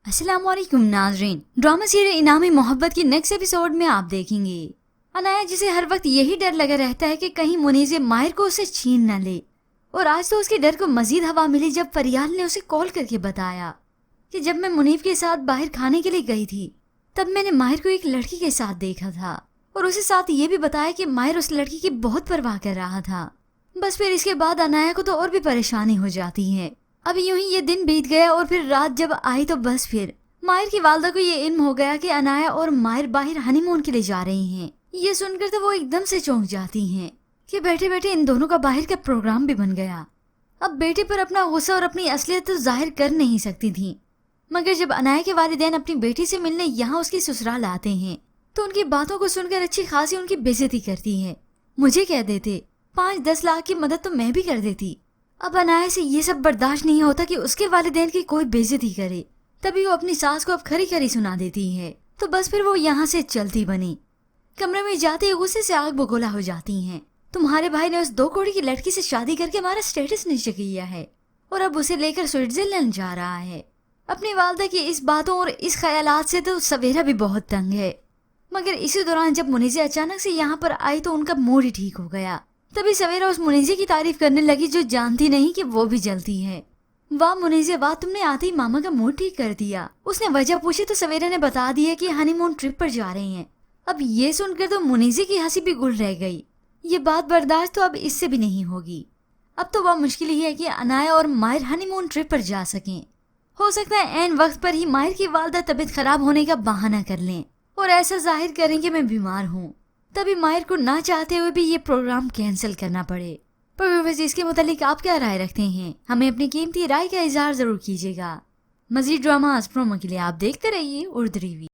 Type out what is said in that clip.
अस्सलाम वालेकुम नाजरीन। ड्रामा सीरियल इनामी मोहब्बत की नेक्स्ट एपिसोड में आप देखेंगे अनाया जिसे हर वक्त यही डर लगा रहता है कि कहीं मुनीज़ माहिर को उसे छीन न ले। और आज तो उसके डर को मजीद हवा मिली जब फरियाल ने उसे कॉल करके बताया कि जब मैं मुनीफ के साथ बाहर खाने के लिए गई थी तब मैंने माहिर को एक लड़की के साथ देखा था और उसे साथ ये भी बताया कि माहिर उस लड़की की बहुत परवाह कर रहा था। बस फिर इसके बाद अनाया को तो और भी परेशानी हो जाती है। अब यूं ही ये दिन बीत गया और फिर रात जब आई तो बस फिर माहिर की वालदा को ये इल्म हो गया कि अनाया और माहिर बाहर हनीमून के लिए जा रही हैं। ये सुनकर तो वो एकदम से चौंक जाती हैं कि बैठे बैठे इन दोनों का बाहर का प्रोग्राम भी बन गया। अब बेटे पर अपना गुस्सा और अपनी असलियत तो जाहिर कर नहीं सकती थी, मगर जब अनाया के वालिदैन अपनी बेटी से मिलने यहाँ उसकी ससुराल आते हैं तो उनकी बातों को सुनकर अच्छी खासी उनकी बेइज्जती करती है। मुझे कह देते 5-10 लाख की मदद तो मैं भी कर देती। अब अनाया से ये सब बर्दाश्त नहीं होता कि उसके वालिदैन की कोई बेइज्जती करे, तभी वो अपनी सास को अब खरी खरी सुना देती है। तो बस फिर वो यहाँ से चलती बनी। कमरे में जाते ही गुस्से से आग बगोला हो जाती हैं। तुम्हारे भाई ने उस 2 करोड़ की लड़की से शादी करके हमारा स्टेटस नीचे किया है और अब उसे लेकर स्विट्जरलैंड जा रहा है। अपनी वालदा की इस बातों और इस ख्यालात से तो सवेरा भी बहुत तंग है। मगर इसी दौरान जब मुनीज़ा अचानक से यहाँ पर आई तो उनका मूड ही ठीक हो गया। तभी सवेरा उस मुनीज़े की तारीफ करने लगी जो जानती नहीं कि वो भी जलती है। वाह मुनीज़े वाह, तुमने आते ही मामा का मूड ठीक कर दिया। उसने वजह पूछी तो सवेरा ने बता दिया कि हनीमून ट्रिप पर जा रहे हैं। अब ये सुनकर तो मुनीज़े की हंसी भी गुल रह गई। ये बात बर्दाश्त तो अब इससे भी नहीं होगी। अब तो वह मुश्किल ही है कि अनाया और माहिर हनीमून ट्रिप पर जा सकें। हो सकता है ऐन वक्त पर ही माहिर की वालदा तबीयत खराब होने का बहाना कर लें और ऐसा जाहिर करें कि मैं बीमार हूँ, तभी माहिर को ना चाहते हुए भी ये प्रोग्राम कैंसिल करना पड़े। पर वैसे इसके मुतालिक आप क्या राय रखते हैं? हमें अपनी कीमती राय का इजहार जरूर कीजिएगा। मजीद ड्रामा प्रोमो के लिए आप देखते रहिए उर्दू रिव्यू।